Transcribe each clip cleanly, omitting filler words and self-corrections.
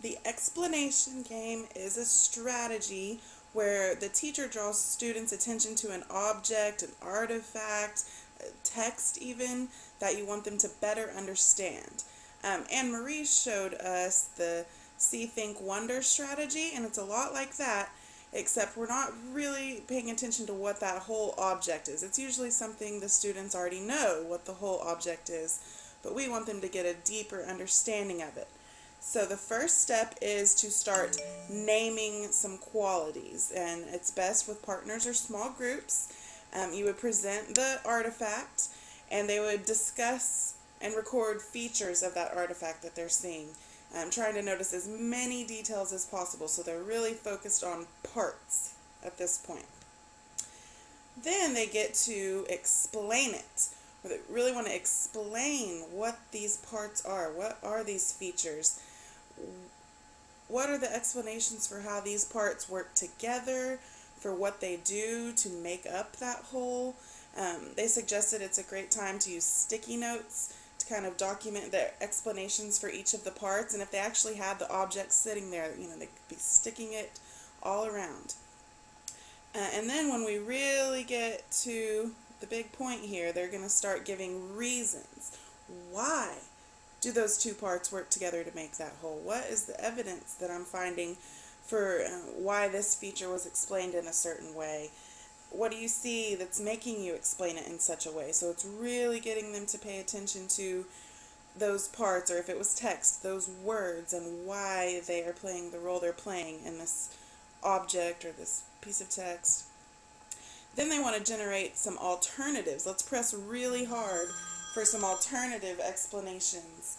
The explanation game is a strategy where the teacher draws students' attention to an object, an artifact, a text even, that you want them to better understand. Anne Marie showed us the See, Think, Wonder strategy, and it's a lot like that, except we're not really paying attention to what that whole object is. It's usually something the students already know what the whole object is, but we want them to get a deeper understanding of it. So the first step is to start naming some qualities, and it's best with partners or small groups. You would present the artifact, and they would discuss and record features of that artifact that they're seeing. Trying to notice as many details as possible, so they're really focused on parts at this point. Then they get to explain it. They really want to explain what these parts are. What are these features? What are the explanations for how these parts work together, for what they do to make up that whole? They suggested it's a great time to use sticky notes to kind of document their explanations for each of the parts, and if they actually had the object sitting there, they could be sticking it all around. And then when we really get to the big point here, they're going to start giving reasons. Why do those two parts work together to make that whole? What is the evidence that I'm finding for why this feature was explained in a certain way? What do you see that's making you explain it in such a way? So it's really getting them to pay attention to those parts, or if it was text, those words, and why they are playing the role they're playing in this object or this piece of text. Then they want to generate some alternatives. Let's press really hard for some alternative explanations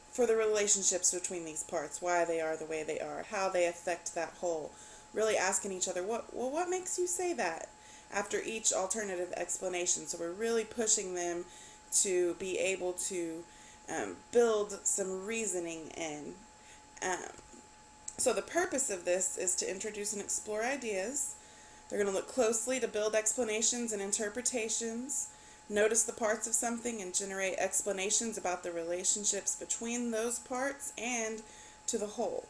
for the relationships between these parts, why they are the way they are, how they affect that whole. Really asking each other, what makes you say that after each alternative explanation? So we're really pushing them to be able to build some reasoning in. So the purpose of this is to introduce and explore ideas. They're going to look closely to build explanations and interpretations, notice the parts of something and generate explanations about the relationships between those parts and to the whole.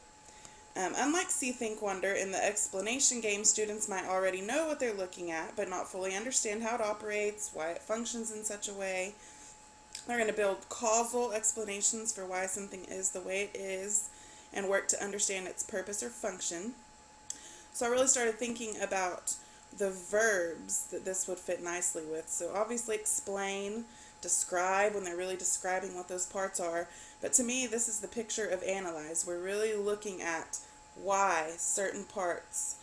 Unlike See, Think, Wonder, in the explanation game, students might already know what they're looking at, but not fully understand how it operates, why it functions in such a way. They're going to build causal explanations for why something is the way it is, and work to understand its purpose or function. So I really started thinking about the verbs that this would fit nicely with. So obviously explain, describe, when they're really describing what those parts are. But to me, this is the picture of analyze. We're really looking at why certain parts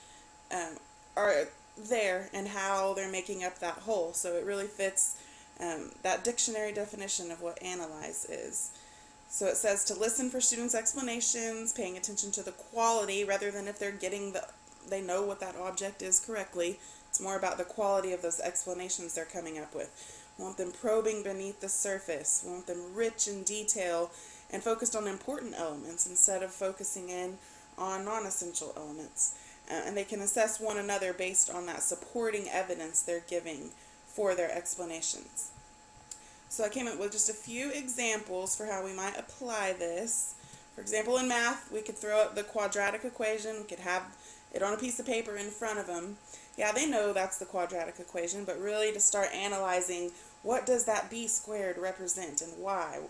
are there and how they're making up that whole. So it really fits that dictionary definition of what analyze is. So it says to listen for students' explanations, paying attention to the quality rather than if they're getting they know what that object is correctly. It's more about the quality of those explanations they're coming up with. We want them probing beneath the surface. We want them rich in detail and focused on important elements instead of focusing in on non-essential elements. And they can assess one another based on that supporting evidence they're giving for their explanations. So I came up with just a few examples for how we might apply this. For example, in math, we could throw up the quadratic equation. We could have it on a piece of paper in front of them. Yeah, they know that's the quadratic equation, but really to start analyzing what does that b squared represent and why?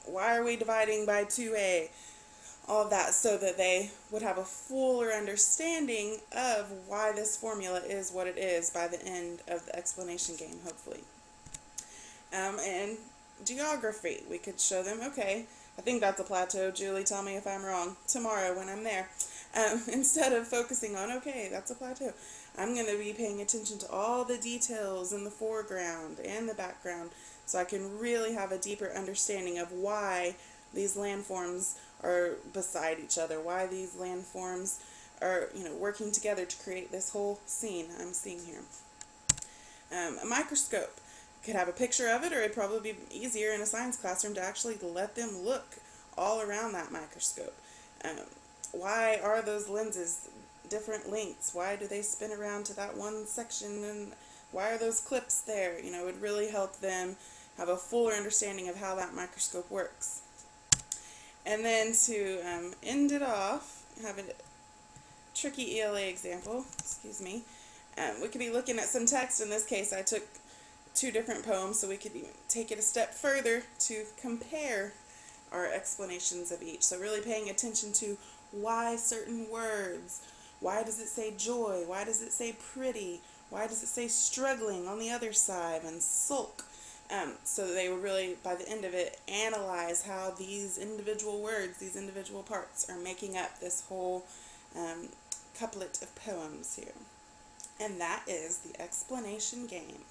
Why are we dividing by 2a? All of that, so that they would have a fuller understanding of why this formula is what it is by the end of the explanation game, hopefully. And geography, we could show them, okay, I think that's a plateau. Julie, tell me if I'm wrong tomorrow when I'm there. Instead of focusing on, okay, that's a plateau, I'm going to be paying attention to all the details in the foreground and the background so I can really have a deeper understanding of why these landforms are beside each other, why these landforms are, working together to create this whole scene I'm seeing here. A microscope. Could have a picture of it, or it'd probably be easier in a science classroom to actually let them look all around that microscope. Why are those lenses different lengths? Why do they spin around to that one section, and why are those clips there? It would really help them have a fuller understanding of how that microscope works. And then to end it off, have a tricky ELA example, excuse me. We could be looking at some text. In this case, I took two different poems, so we could even take it a step further to compare our explanations of each. So really paying attention to why certain words. Why does it say joy? Why does it say pretty? Why does it say struggling on the other side and sulk? So they would really, by the end of it, analyze how these individual words, these individual parts are making up this whole couplet of poems here. And that is the explanation game.